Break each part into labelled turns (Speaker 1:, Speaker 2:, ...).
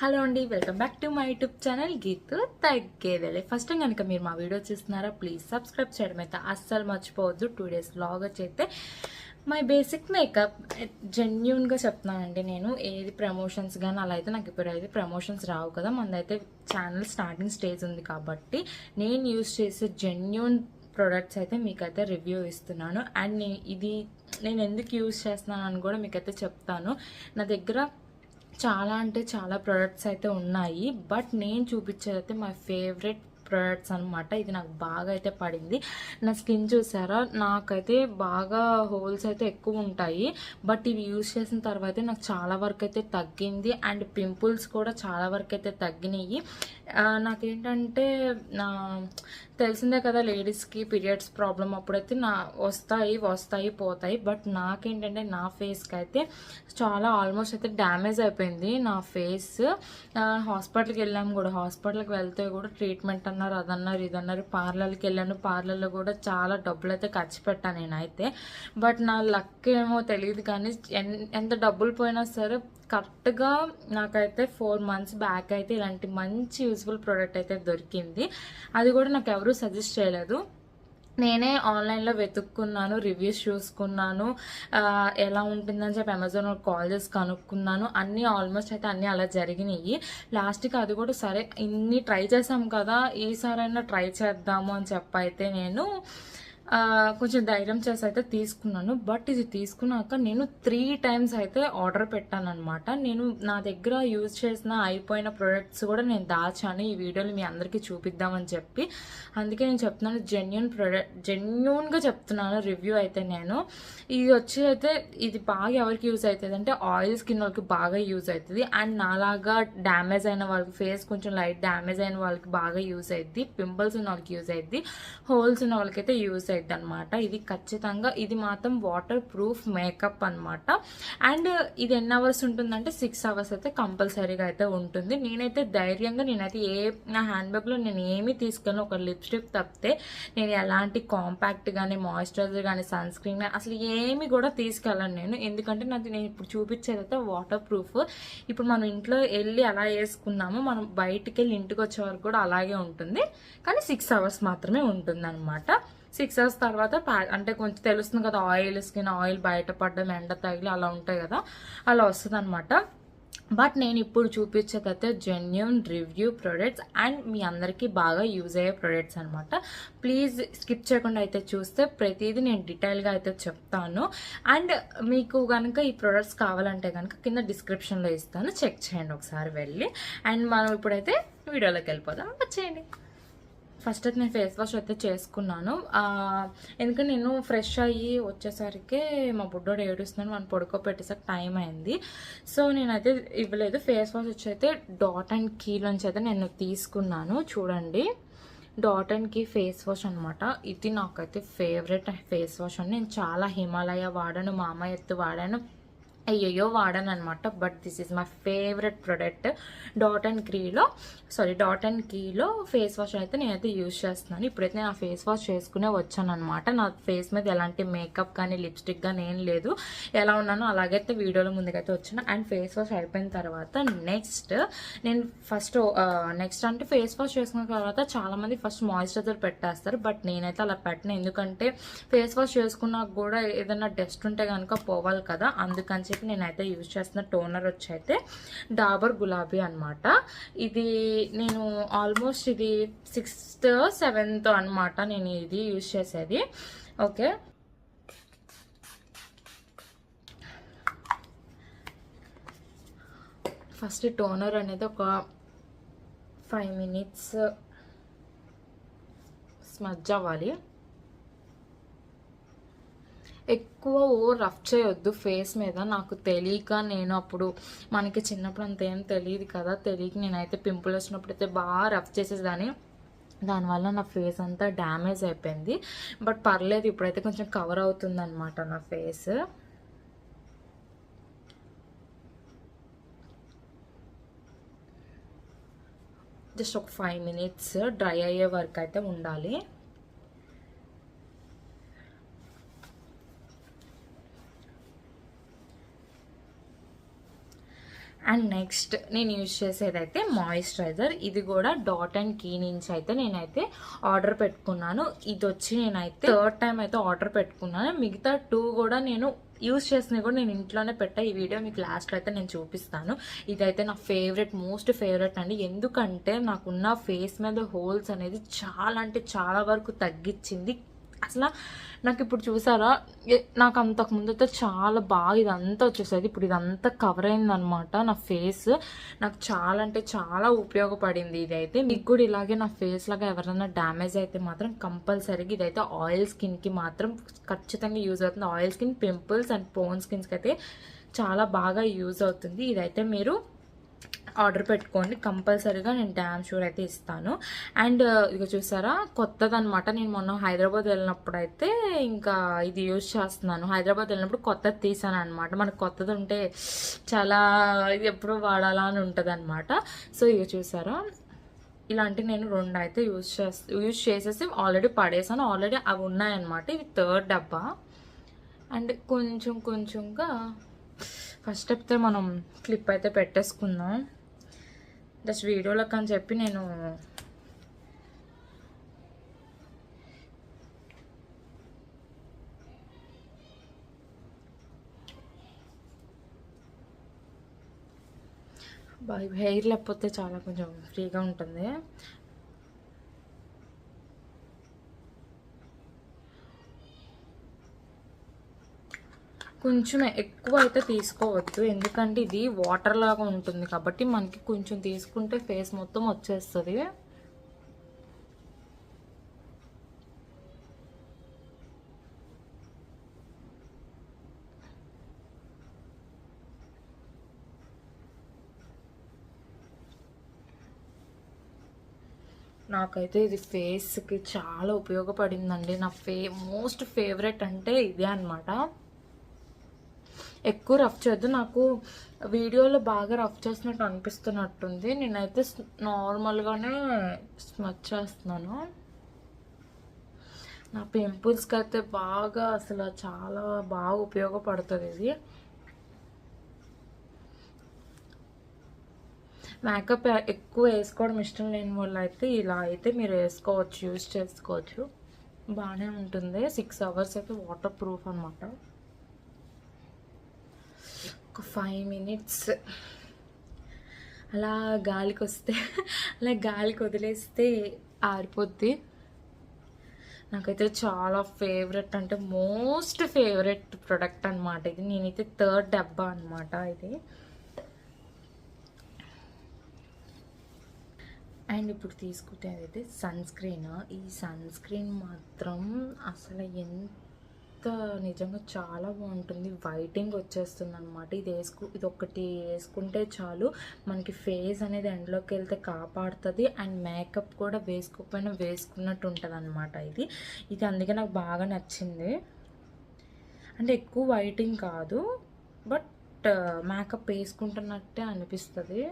Speaker 1: Hello అండి, welcome back to my YouTube channel Geethu తగ్గేదేలే. First time కనుక మీరు మా వీడియో చూస్తున్నారా, ప్లీజ్ సబ్స్క్రైబ్ చేయడం అయితే అస్సలు మర్చిపోవద్దు. 2 days వ్లాగ్ అయితే మై బేసిక్ మేకప్ జెన్యున్గా చెప్తున్నానండి. నేను ఏది ప్రమోషన్స్ కానీ అలా అయితే నాకు ఇప్పుడైతే ప్రమోషన్స్ రావు కదా, మనదైతే ఛానల్ స్టార్టింగ్ స్టేజ్ ఉంది కాబట్టి నేను యూజ్ చేసే జెన్యున్ ప్రొడక్ట్స్ అయితే మీకైతే రివ్యూ ఇస్తున్నాను. అండ్ నేను ఎందుకు యూజ్ చేస్తున్నాను అని కూడా మీకైతే చెప్తాను. నా దగ్గర చాలా అంటే చాలా ప్రొడక్ట్స్ అయితే ఉన్నాయి, బట్ నేను చూపించేదైతే మై ఫేవరెట్ ప్రొడక్ట్స్ అనమాట. ఇది నాకు బాగా అయితే పడింది. నా స్కిన్ చూసారా, నాకైతే బాగా హోల్స్ అయితే ఎక్కువ ఉంటాయి, బట్ ఇవి యూజ్ చేసిన తర్వాత నాకు చాలా వరకు అయితే తగ్గింది. అండ్ పింపుల్స్ కూడా చాలా వరకు అయితే తగ్గినాయి. నాకేంటంటే తెలిసిందే కదా, లేడీస్కి పీరియడ్స్ ప్రాబ్లం అప్పుడైతే వస్తాయి పోతాయి, బట్ నాకేంటంటే నా ఫేస్కి అయితే చాలా ఆల్మోస్ట్ అయితే డ్యామేజ్ అయిపోయింది నా ఫేస్. హాస్పిటల్కి వెళ్ళాము కూడా, హాస్పిటల్కి వెళ్తే కూడా ట్రీట్మెంట్ అన్నారు, అదన్నారు ఇదన్నారు. పార్లర్కి వెళ్ళాను, పార్లర్లో కూడా చాలా డబ్బులు అయితే ఖర్చు పెట్టాను నేనైతే. బట్ నా లక్ ఏమో తెలియదు కానీ ఎంత డబ్బులు పోయినా సరే కరెక్ట్గా నాకైతే 4 months బ్యాక్ అయితే ఇలాంటి మంచి యూస్ఫుల్ ప్రోడక్ట్ అయితే దొరికింది. అది కూడా నాకు ఎవరూ సజెస్ట్ చేయలేదు, నేనే ఆన్లైన్లో వెతుక్కున్నాను, రివ్యూస్ చూసుకున్నాను, ఎలా ఉంటుందని చెప్పి అమెజాన్లో కాల్ చేసి కనుక్కున్నాను. అన్నీ ఆల్మోస్ట్ అయితే అన్నీ అలా జరిగినాయి. లాస్ట్కి అది కూడా సరే ఇన్ని ట్రై చేసాం కదా, ఈసారైనా ట్రై చేద్దాము అని చెప్పి అయితే నేను కొంచెం ధైర్యం చేసి అయితే తీసుకున్నాను. బట్ ఇది తీసుకున్నాక నేను 3 times అయితే ఆర్డర్ పెట్టాను అనమాట. నేను నా దగ్గర యూజ్ చేసిన అయిపోయిన ప్రొడక్ట్స్ కూడా నేను దాచాను, ఈ వీడియోలు మీ అందరికీ చూపిద్దామని చెప్పి. అందుకే నేను చెప్తున్నాను, జెన్యున్గా చెప్తున్నాను రివ్యూ అయితే. నేను ఇది వచ్చి అయితే ఇది బాగా ఎవరికి యూజ్ అవుతుంది అంటే ఆయిల్ స్కిన్ వాళ్ళకి బాగా యూజ్ అవుతుంది. అండ్ నాలాగా డ్యామేజ్ అయిన వాళ్ళకి, ఫేస్ కొంచెం లైట్ డ్యామేజ్ అయిన వాళ్ళకి బాగా యూజ్ అవుతుంది. పింపుల్స్ ఉన్న వాళ్ళకి యూజ్ అవుతుంది, హోల్స్ ఉన్న వాళ్ళకైతే యూజ్ అవుతుంది అనమాట. ఇది ఖచ్చితంగా, ఇది మాత్రం వాటర్ ప్రూఫ్ మేకప్ అనమాట. అండ్ ఇది ఎన్ని అవర్స్ ఉంటుందంటే 6 hours అయితే కంపల్సరీగా అయితే ఉంటుంది. నేనైతే ధైర్యంగా నా హ్యాండ్ బ్యాగ్లో నేను ఏమీ తీసుకెళ్ళను, ఒక లిప్స్టిక్ తప్పితే. నేను ఎలాంటి కాంపాక్ట్ కానీ, మాయిశ్చరైజర్ కానీ, సన్ స్క్రీన్ కానీ అసలు ఏమి కూడా తీసుకెళ్ళను నేను. ఎందుకంటే నేను ఇప్పుడు చూపించేదైతే వాటర్ ప్రూఫ్. ఇప్పుడు మనం ఇంట్లో వెళ్ళి అలా వేసుకున్నాము, మనం బయటికి వెళ్ళి ఇంటికి వచ్చే వరకు కూడా అలాగే ఉంటుంది, కానీ 6 hours మాత్రమే ఉంటుంది అనమాట. 6 hours తర్వాత అంటే కొంచెం తెలుస్తుంది కదా, ఆయిల్ బయటపడడం, ఎండ తగిలి అలా ఉంటాయి కదా, అలా వస్తుంది అనమాట. బట్ నేను ఇప్పుడు చూపించేదైతే జెన్యూన్ రివ్యూ ప్రొడక్ట్స్ అండ్ మీ అందరికీ బాగా యూజ్ అయ్యే ప్రొడక్ట్స్ అనమాట. ప్లీజ్ స్కిప్ చేయకుండా అయితే చూస్తే ప్రతిదీ నేను డీటెయిల్గా అయితే చెప్తాను. అండ్ మీకు కనుక ఈ ప్రొడక్ట్స్ కావాలంటే కనుక కింద డిస్క్రిప్షన్లో ఇస్తాను, చెక్ చేయండి ఒకసారి వెళ్ళి. అండ్ మనం ఇప్పుడైతే వీడియోలోకి వెళ్ళిపోదాం, వచ్చేయండి. ఫస్ట్ అయితే నేను ఫేస్ వాష్ అయితే చేసుకున్నాను, ఎందుకంటే నేను ఫ్రెష్ అయ్యి వచ్చేసరికి మా బుడ్డోడు ఏడుస్తున్నాను, మనం పడుకోబెట్టేసరికి టైం అయింది. సో నేనైతే ఇవ్వలేదు. ఫేస్ వాష్ వచ్చి అయితే డాట్ అండ్ కీ నుంచి అయితే నేను తీసుకున్నాను. చూడండి, dot and key face wash అనమాట. ఇది నాకైతే ఫేవరెట్ ఫేస్ వాష్ అని. నేను చాలా హిమాలయ వాడాను, మామా ఎత్తు వాడాను, అయ్యయ్యో వాడాను అనమాట. But this is my favourite product. Dot and కీలో ఫేస్ వాష్ అయితే నేనైతే యూజ్ చేస్తున్నాను. ఇప్పుడైతే నేను ఆ ఫేస్ వాష్ చేసుకునే వచ్చాను అనమాట. నా ఫేస్ మీద ఎలాంటి మేకప్ కానీ లిప్స్టిక్ కానీ ఏం లేదు, ఎలా ఉన్నానో అలాగైతే వీడియోలో ముందుకైతే వచ్చాను. అండ్ ఫేస్ వాష్ అయిపోయిన తర్వాత నెక్స్ట్ అంటే ఫేస్ వాష్ చేసుకున్న తర్వాత చాలామంది ఫస్ట్ మాయిశ్చరైజర్ పెట్టేస్తారు, బట్ నేనైతే అలా పెట్టను. ఎందుకంటే ఫేస్ వాష్ చేసుకున్నాక కూడా ఏదైనా డస్ట్ ఉంటే కనుక పోవాలి కదా, అందుకని చెప్పి నేనైతే యూజ్ చేస్తున్న టోనర్ వచ్చి అయితే డాబర్ గులాబీ అనమాట. ఇది నేను ఆల్మోస్ట్ ఇది 6th 7th అనమాట నేను ఇది యూజ్ చేసేది. ఓకే, ఫస్ట్ టోనర్ అనేది ఒక 5 minutes స్మజ్ అవ్వాలి. ఎక్కువ రఫ్ చేయొద్దు ఫేస్ మీద. నాకు తెలియక, నేను అప్పుడు మనకి చిన్నప్పుడు అంత ఏం తెలియదు కదా, తెలియక నేనైతే పింపుల్ వచ్చినప్పుడు అయితే బాగా రఫ్ చేసేదాన్ని. దానివల్ల నా ఫేస్ అంతా డ్యామేజ్ అయిపోయింది. బట్ పర్లేదు, ఇప్పుడైతే కొంచెం కవర్ అవుతుంది అనమాట నా ఫేస్. జస్ట్ ఒక 5 minutes డ్రై అయ్యే వరకు అయితే ఉండాలి. అండ్ నెక్స్ట్ నేను యూజ్ చేసేదైతే మాయిశ్చరైజర్. ఇది కూడా డాట్ అండ్ కీ నుంచి అయితే నేనైతే ఆర్డర్ పెట్టుకున్నాను. ఇది వచ్చి నేనైతే థర్డ్ టైం అయితే ఆర్డర్ పెట్టుకున్నాను. మిగతా 2 కూడా నేను యూజ్ చేసినవి కూడా నేను ఇంట్లోనే పెట్టా. ఈ వీడియో మీకు లాస్ట్లో అయితే నేను చూపిస్తాను. ఇదైతే నా ఫేవరెట్, మోస్ట్ ఫేవరెట్ అండి. ఎందుకంటే నాకున్న ఫేస్ మీద హోల్స్ అనేది చాలా అంటే చాలా వరకు తగ్గించింది. అసలు నాకు ఇప్పుడు చూసారా, నాకు అంతకుముందు అయితే చాలా బాగా ఇదంతా వచ్చేసేది. ఇప్పుడు ఇదంతా కవర్ అయిందనమాట నా ఫేస్. నాకు చాలా అంటే చాలా ఉపయోగపడింది ఇదైతే. మీకు కూడా ఇలాగే నా ఫేస్ లాగా ఎవరైనా డ్యామేజ్ అయితే మాత్రం కంపల్సరీగా ఇదైతే ఆయిల్ స్కిన్కి మాత్రం ఖచ్చితంగా యూజ్ అవుతుంది. Oil skin, pimples and prone స్కిన్స్కి అయితే చాలా బాగా యూజ్ అవుతుంది. ఇదైతే మీరు ఆర్డర్ పెట్టుకోండి కంపల్సరీగా, నేను డ్యామ్ షూర్ అయితే ఇస్తాను. అండ్ ఇక చూసారా, కొత్తదనమాట. నేను మొన్న హైదరాబాద్ వెళ్ళినప్పుడు అయితే ఇంకా ఇది యూజ్ చేస్తున్నాను. హైదరాబాద్ వెళ్ళినప్పుడు కొత్తది తీసాను అనమాట. మనకు కొత్తది ఉంటే చాలా ఇది ఎప్పుడు వాడాలా అని ఉంటుంది అనమాట. సో ఇక చూసారా, ఇలాంటి నేను 2 అయితే యూజ్ చేసేసి ఆల్రెడీ పడేసాను. ఆల్రెడీ అవి ఉన్నాయన్నమాట. ఇది థర్డ్ డబ్బా. అండ్ కొంచెంగా ఫస్ట్ అయితే మనం క్లిప్ అయితే పెట్టేసుకుందాం. జస్ట్ వీడియోలోకి అని చెప్పి నేను హెయిర్ లేకపోతే చాలా కొంచెం ఫ్రీగా ఉంటుంది. కొంచెం ఎక్కువ అయితే తీసుకోవద్దు, ఎందుకంటే ఇది వాటర్ లాగా ఉంటుంది కాబట్టి మనకి కొంచెం తీసుకుంటే ఫేస్ మొత్తం వచ్చేస్తుంది. నాకైతే ఇది ఫేస్కి చాలా ఉపయోగపడిందండి. నా మోస్ట్ ఫేవరెట్ అంటే ఇదే అనమాట. ఎక్కువ రఫ్ చేయొద్దు. నాకు వీడియోలో బాగా రఫ్ చేసినట్టు అనిపిస్తున్నట్టుంది. నేనైతే నార్మల్గానే స్మచ్ చేస్తున్నాను. నా పింపుల్స్కి అయితే బాగా అసలు చాలా బాగా ఉపయోగపడుతుంది ఇది. మేకప్ ఎక్కువ వేసుకోవడం ఇష్టం లేని వాళ్ళు అయితే ఇలా అయితే మీరు వేసుకోవచ్చు, యూజ్ చేసుకోవచ్చు, బాగానే ఉంటుంది. 6 hours అయితే వాటర్ ప్రూఫ్ అనమాట. ఒక 5 minutes అలా గాలికి వస్తే అలా గాలికి వదిలేస్తే ఆరిపోద్ది. నాకైతే చాలా ఫేవరెట్ అంటే మోస్ట్ ఫేవరెట్ ప్రొడక్ట్ అనమాట ఇది. నేనైతే థర్డ్ డబ్బా అనమాట ఇది. అండ్ ఇప్పుడు తీసుకుంటే సన్ స్క్రీన్. ఈ సన్ స్క్రీన్ మాత్రం అసలు ఎంత నిజంగా చాలా బాగుంటుంది. వైటింగ్ వచ్చేస్తుంది అనమాట. ఇది ఒకటి వేసుకుంటే చాలు, మనకి ఫేస్ అనేది ఎండ్లోకి వెళ్తే కాపాడుతుంది. అండ్ మేకప్ కూడా వేసుకోకపోయినా వేసుకున్నట్టు ఉంటుంది అనమాట ఇది అందుకే నాకు బాగా నచ్చింది. అంటే ఎక్కువ వైటింగ్ కాదు, బట్ మేకప్ వేసుకుంటున్నట్టే అనిపిస్తుంది.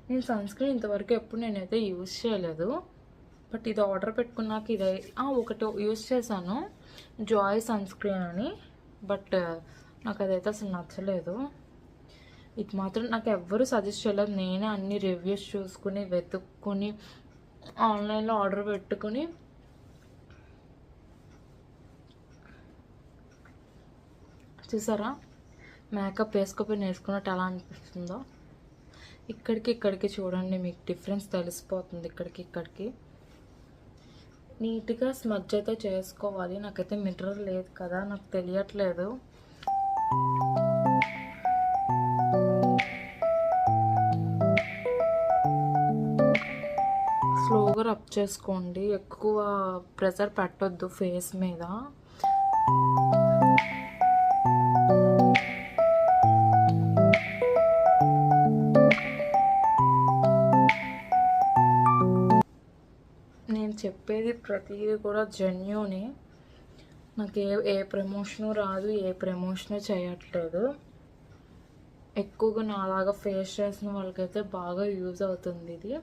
Speaker 1: నేను సన్ స్క్రీన్ ఇంతవరకు ఎప్పుడు నేనైతే యూజ్ చేయలేదు, బట్ ఇది ఆర్డర్ పెట్టుకున్నాక ఇదే ఒకటి యూజ్ చేశాను, జాయ్ సన్ స్క్రీన్ అని. బట్ నాకు అదైతే అసలు నచ్చలేదు. ఇది మాత్రం నాకు ఎవ్వరూ సజెస్ట్ చేయలేదు. నేనే అన్ని రివ్యూస్ చూసుకుని వెతుక్కుని ఆన్లైన్లో ఆర్డర్ పెట్టుకుని చూసారా, మేకప్ వేసుకున్నట్టు ఎలా అనిపిస్తుందో. ఇక్కడికి చూడండి, మీకు డిఫరెన్స్ తెలిసిపోతుంది. ఇక్కడికి నీట్గా స్మజ్ అయితే చేసుకోవాలి. నాకైతే మిర్రర్ లేదు కదా, నాకు తెలియట్లేదు. స్లోగా రబ్ చేసుకోండి, ఎక్కువ ప్రెషర్ పెట్టొద్దు ఫేస్ మీద. చెప్పేది ప్రతిదీ కూడా జెన్యూనే. నాకు ఏ ప్రమోషను రాదు, ఏ ప్రమోషను చేయట్లేదు. ఎక్కువగా నాలాగా ఫేస్ చేసిన వాళ్ళకైతే బాగా యూజ్ అవుతుంది ఇది.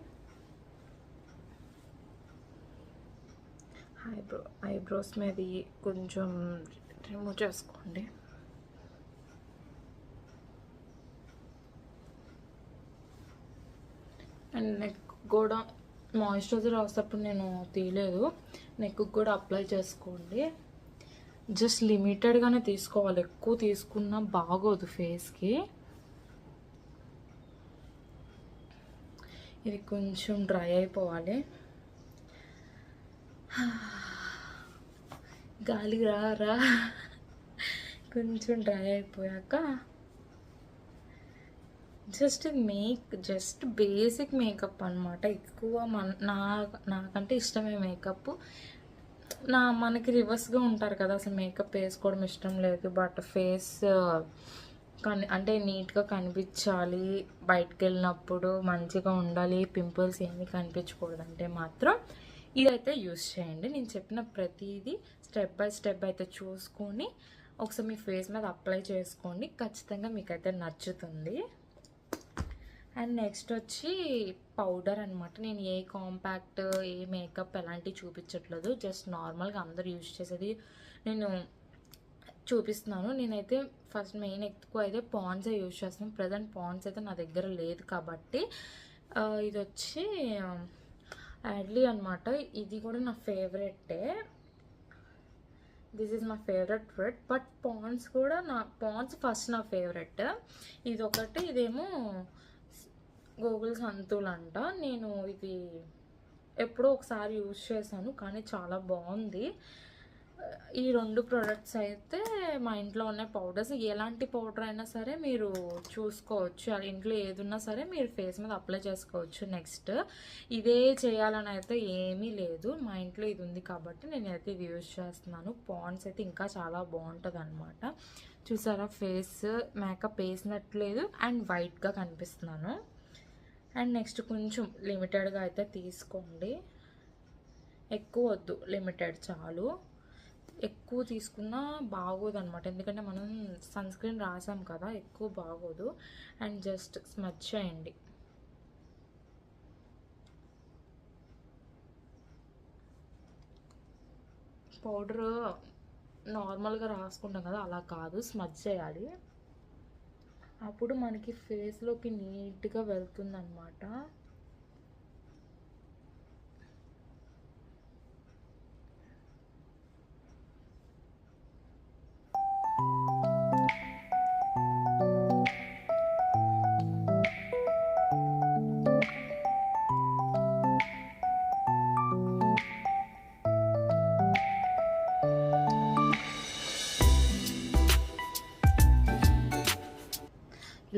Speaker 1: ఐబ్రోస్ మీద కొంచెం రిమూవ్ చేసుకోండి. అండ్ నెక్ కూడా మాయిశ్చరైజర్ రాసేటప్పుడు నేను తీయలేదు. నెక్ కూడా అప్లై చేసుకోండి. జస్ట్ లిమిటెడ్గానే తీసుకోవాలి, ఎక్కువ తీసుకున్నా బాగోదు ఫేస్కి. ఇది కొంచెం డ్రై అయిపోవాలి. గాలి రా కొంచెం డ్రై అయిపోయాక జస్ట్ బేసిక్ మేకప్ అనమాట. ఎక్కువ నాకంటే ఇష్టమే మేకప్. మనకి రివర్స్గా ఉంటారు కదా, అసలు మేకప్ వేసుకోవడం ఇష్టం లేదు. బట్ ఫేస్ అంటే నీట్గా కనిపించాలి, బయటకు వెళ్ళినప్పుడు మంచిగా ఉండాలి, పింపుల్స్ ఏమీ కనిపించకూడదంటే మాత్రం ఇదైతే యూస్ చేయండి. నేను చెప్పిన ప్రతిదీ స్టెప్ బై స్టెప్ అయితే చూసుకొని ఒకసారి మీ ఫేస్ మీద అప్లై చేసుకోండి. ఖచ్చితంగా మీకైతే నచ్చుతుంది. అండ్ నెక్స్ట్ వచ్చి పౌడర్ అనమాట. నేను ఏ కాంపాక్ట్, ఏ మేకప్ ఎలాంటివి చూపించట్లేదు, జస్ట్ నార్మల్గా అందరు యూజ్ చేసేది నేను చూపిస్తున్నాను. నేనైతే ఫస్ట్ మెయిన్ ఎక్కువ అయితే పాండ్సే యూజ్ చేస్తున్నాను. ప్రజెంట్ పాండ్స్ అయితే నా దగ్గర లేదు కాబట్టి ఇది వచ్చి యాడ్లీ అనమాట. ఇది కూడా నా ఫేవరెటే. This is my favourite product. But Pond's first నా ఫేవరెట్. ఇది ఒకటి, ఇదేమో గూగుల్ సంతూల్ అంట. నేను ఇది ఎప్పుడో ఒకసారి యూజ్ చేశాను, కానీ చాలా బాగుంది. ఈ 2 ప్రోడక్ట్స్ అయితే మా ఇంట్లో ఉన్న పౌడర్స్. ఎలాంటి పౌడర్ అయినా సరే మీరు చూసుకోవచ్చు, ఇంట్లో ఏది ఉన్నా సరే మీరు ఫేస్ మీద అప్లై చేసుకోవచ్చు. నెక్స్ట్ ఇదే చేయాలని అయితే ఏమీ లేదు, మా ఇంట్లో ఇది ఉంది కాబట్టి నేనైతే ఇది యూజ్ చేస్తున్నాను. పాండ్స్ అయితే ఇంకా చాలా బాగుంటుంది అనమాట. చూసారా, ఫేస్ మేకప్ వేసినట్లేదు అండ్ వైట్గా కనిపిస్తున్నాను. అండ్ నెక్స్ట్ కొంచెం లిమిటెడ్గా అయితే తీసుకోండి, ఎక్కువ వద్దు, లిమిటెడ్ చాలు. ఎక్కువ తీసుకున్నా బాగోదు అనమాట, ఎందుకంటే మనం సన్ స్క్రీన్ రాసాం కదా, ఎక్కువ బాగోదు. అండ్ జస్ట్ స్మచ్ చేయండి. పౌడర్ నార్మల్గా రాసుకుంటాం కదా, అలా కాదు, స్మచ్ చేయాలి. అప్పుడు మనకి ఫేస్లోకి నీట్గా వెళ్తుందన్నమాట.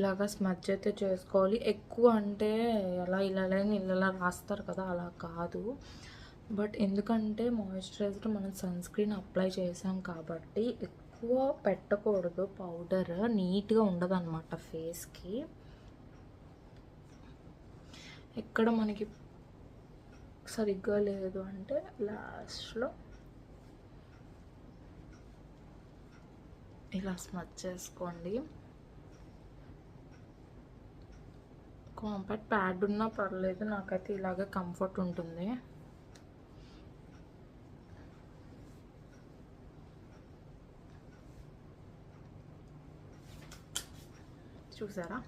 Speaker 1: ఇలాగా స్మచ్ అయితే చేసుకోవాలి. ఎక్కువ అంటే ఇలా రాస్తారు కదా, అలా కాదు. బట్ ఎందుకంటే మాయిశ్చరైజర్ మనం సన్ స్క్రీన్ అప్లై చేసాం కాబట్టి ఎక్కువ పెట్టకూడదు. పౌడర్ నీట్గా ఉండదు అనమాట ఫేస్కి. ఎక్కడ మనకి సరిగ్గా లేదు అంటే లాస్ట్లో ఇలా స్మచ్ చేసుకోండి. కాంపాక్ట్ ప్యాడ్ ఉన్నా పర్లేదు, నాకైతే ఇలాగే కంఫర్ట్ ఉంటుంది. చూసారా,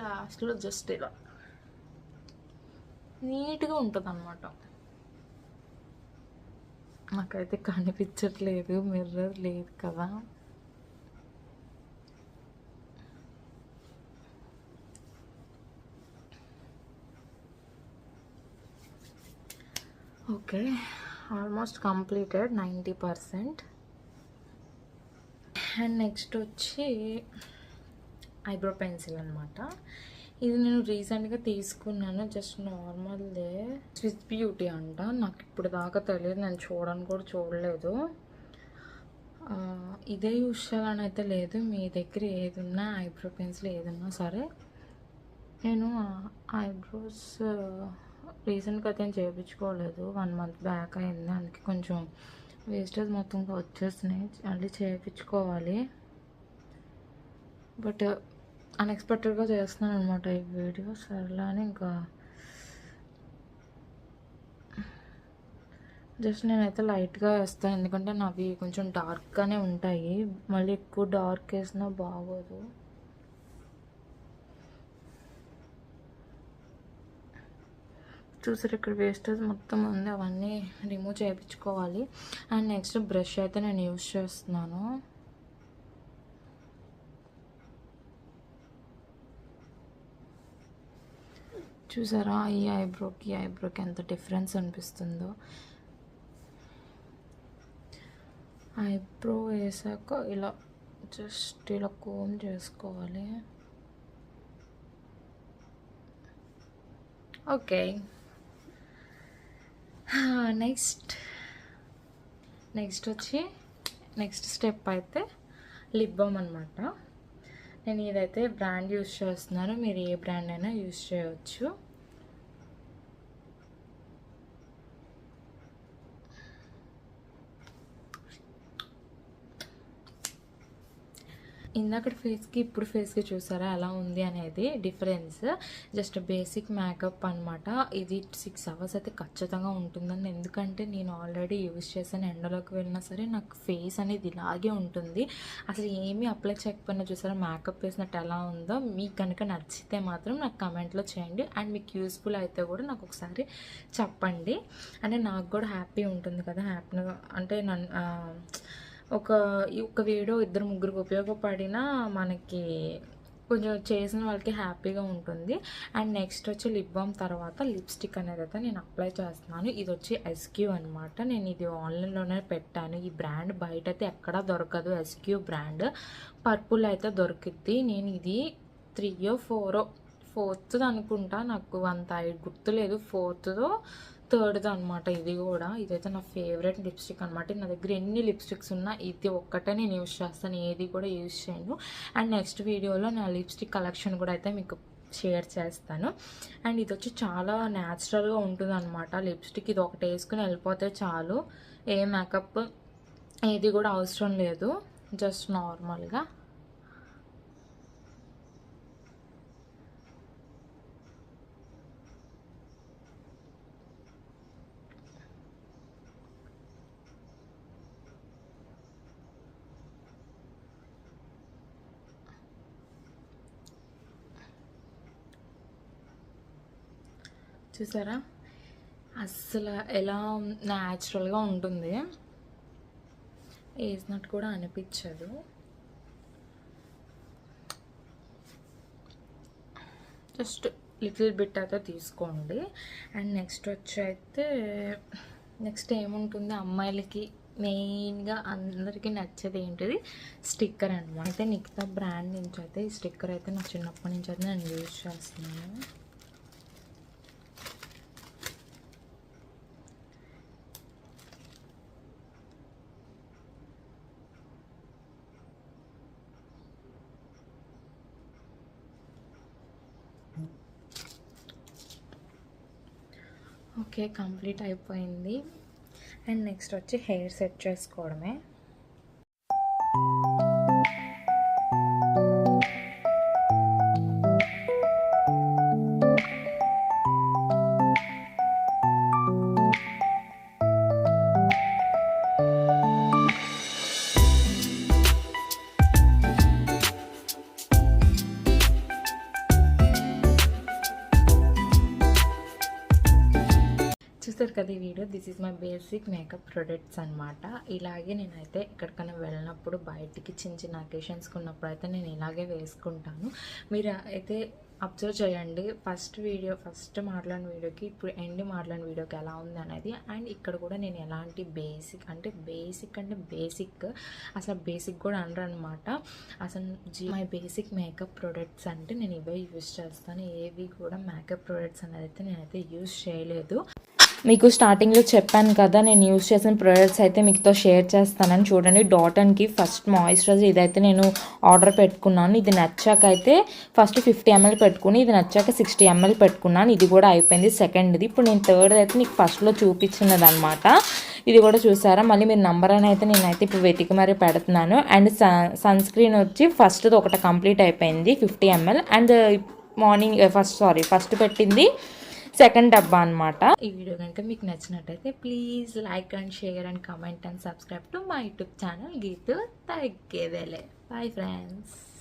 Speaker 1: లాస్ట్లో జస్ట్ ఇలా నీట్గా ఉంటుంది అన్నమాట. నాకైతే కనిపించట్లేదు, మిర్రర్ లేదు కదా. Okay, almost completed 90%. And next వచ్చి ఐబ్రో పెన్సిల్ అనమాట. ఇది నేను రీసెంట్గా తీసుకున్నాను, జస్ట్ నార్మల్దే, స్విస్ బ్యూటీ అంట. నాకు ఇప్పుడు దాకా తెలియదు, నేను చూడలేదు. ఇదే యూజ్ చేయాలని అయితే లేదు, మీ దగ్గర ఏది ఉన్నా ఐబ్రో పెన్సిల్ ఏదన్నా సరే. నేను ఐబ్రోస్ రీసెంట్గా అయితే చేయించుకోలేదు, 1 month బ్యాక్ అయింది, అందుకే కొంచెం వేస్టేజ్ మొత్తంగా వచ్చేసినాయి, మళ్ళీ చేయించుకోవాలి. బట్ అన్ఎక్స్పెక్టెడ్గా చేస్తున్నాను అనమాట ఈ వీడియో. సరేలా అని ఇంకా జస్ట్ నేనైతే లైట్గా వేస్తాను, ఎందుకంటే నావి కొంచెం డార్క్గానే ఉంటాయి, మళ్ళీ ఎక్కువ డార్క్ వేసినా బాగోదు. చూసారు ఇక్కడ వేస్టేజ్ మొత్తం ఉంది, అవన్నీ రిమూవ్ చేయించుకోవాలి. అండ్ నెక్స్ట్ బ్రష్ అయితే నేను యూజ్ చేస్తున్నాను. చూసారా ఈ ఐబ్రోకి ఎంత డిఫరెన్స్ అనిపిస్తుందో. ఐబ్రో వేసాక ఇలా జస్ట్ ఇలా కోమ్ చేసుకోవాలి. ఓకే, నెక్స్ట్ వచ్చి నెక్స్ట్ స్టెప్ అయితే లిప్ బామ్ అనమాట. నేను ఇదైతే బ్రాండ్ యూజ్ చేస్తున్నాను, మీరు ఏ బ్రాండ్ అయినా యూజ్ చేయవచ్చు. ఇందాకటి ఫేస్కి ఇప్పుడు ఫేస్కి చూసారా ఎలా ఉంది అనేది డిఫరెన్స్. జస్ట్ బేసిక్ మేకప్ అనమాట. ఇది 6 hours అయితే ఖచ్చితంగా ఉంటుందని, ఎందుకంటే నేను ఆల్రెడీ యూజ్ చేశాను. ఎండలోకి వెళ్ళినా సరే నాకు ఫేస్ అనేది ఇలాగే ఉంటుంది. అసలు ఏమీ అప్లై చేయకపోయినా చూసారా మేకప్ వేసినట్టు ఎలా ఉందో. మీకు కనుక నచ్చితే మాత్రం నాకు కమెంట్లో చేయండి. అండ్ మీకు యూస్ఫుల్ అయితే కూడా నాకు ఒకసారి చెప్పండి. అంటే నాకు కూడా హ్యాపీ ఉంటుంది కదా, హ్యాపీగా అంటే ఒక వీడియో 2-3 ఉపయోగపడినా మనకి కొంచెం చేసిన వాళ్ళకి హ్యాపీగా ఉంటుంది. అండ్ నెక్స్ట్ వచ్చి లిప్ బామ్ తర్వాత లిప్స్టిక్ అనేది అయితే నేను అప్లై చేస్తున్నాను. ఇది వచ్చి ఎస్క్యూ అనమాట. నేను ఇది ఆన్లైన్లోనే పెట్టాను. ఈ బ్రాండ్ బయట అయితే ఎక్కడా దొరకదు. ఎస్క్యూ బ్రాండ్ పర్పుల్ అయితే దొరికిద్ది. నేను ఇది 3 or 4 అనుకుంటా, నాకు అంత గుర్తులేదు. 4th or 3rd అనమాట. ఇది కూడా ఇదైతే నా ఫేవరెట్ లిప్స్టిక్ అనమాట. నా దగ్గర ఎన్ని లిప్స్టిక్స్ ఉన్నా ఇది ఒక్కటే నేను యూజ్ చేస్తాను, ఏది కూడా యూజ్ చేయను. అండ్ నెక్స్ట్ వీడియోలో నా లిప్స్టిక్ కలెక్షన్ కూడా అయితే మీకు షేర్ చేస్తాను. అండ్ ఇది వచ్చి చాలా న్యాచురల్గా ఉంటుంది అనమాట లిప్స్టిక్. ఇది ఒకటి వేసుకుని వెళ్ళిపోతే చాలు, ఏ మేకప్ ఏది కూడా అవసరం లేదు, జస్ట్ నార్మల్గా. చూసారా అస్సలు ఎలా న్యాచురల్గా ఉంటుంది, వేసినట్టు కూడా అనిపించదు. జస్ట్ లిటిల్ బిట్ అయితే తీసుకోండి. అండ్ నెక్స్ట్ వచ్చి అయితే నెక్స్ట్ ఏముంటుంది, అమ్మాయిలకి మెయిన్గా అందరికీ నచ్చేది ఏంటిది, స్టిక్కర్ అనమాట. అయితే నిఖితా బ్రాండ్ నుంచి అయితే ఈ స్టిక్కర్ అయితే నాకు చిన్నప్పటి నుంచి అయితే నేను యూజ్ చేస్తున్నాను. ఓకే, కంప్లీట్ అయిపోయింది. అండ్ నెక్స్ట్ వచ్చి హెయిర్ సెట్ చేసుకోవడమే. చూస్తారు కదా ఈ video, this is my basic makeup products అనమాట. ఇలాగే నేనైతే ఎక్కడికైనా వెళ్ళినప్పుడు బయటికి చిన్న అకేషన్స్కి ఉన్నప్పుడు అయితే నేను ఇలాగే వేసుకుంటాను. మీరు అయితే అబ్జర్వ్ చేయండి, ఫస్ట్ మాట్లాడిన వీడియోకి ఇప్పుడు ఎండ్ మాట్లాడిన వీడియోకి ఎలా ఉంది అనేది. అండ్ ఇక్కడ కూడా నేను ఎలాంటి బేసిక్ అసలు బేసిక్ కూడా అనరు అనమాట. అసలు మై బేసిక్ మేకప్ ప్రొడక్ట్స్ అంటే నేను ఇవే యూజ్ చేస్తాను. ఏవి కూడా మేకప్ ప్రొడక్ట్స్ అనేది అయితే నేనైతే యూజ్ చేయలేదు. మీకు స్టార్టింగ్లో చెప్పాను కదా, నేను యూజ్ చేసిన ప్రొడక్ట్స్ అయితే మీతో షేర్ చేస్తానని. చూడండి, డాటన్కి ఫస్ట్ మాయిశ్చరైజర్ ఇదైతే నేను ఆర్డర్ పెట్టుకున్నాను. ఇది నచ్చాక అయితే ఫస్ట్ 50 ml పెట్టుకుని, ఇది నచ్చాక 60 ml పెట్టుకున్నాను. ఇది కూడా అయిపోయింది సెకండ్ది. ఇప్పుడు నేను థర్డ్ అయితే నీకు ఫస్ట్లో చూపించినది అనమాట. ఇది కూడా చూసారా, మళ్ళీ మీరు నంబర్ అని అయితే నేనైతే ఇప్పుడు వెతికి మరీ పెడుతున్నాను. అండ్ సన్ స్క్రీన్ వచ్చి ఫస్ట్ది ఒకటి కంప్లీట్ అయిపోయింది 50 ml. అండ్ ఫస్ట్ పెట్టింది సెకండ్ డబ్బా అనమాట. ఈ వీడియో కనుక మీకు నచ్చినట్టయితే please like and share and comment and subscribe to my YouTube channel Geethu తగ్గేదేలే. Bye friends.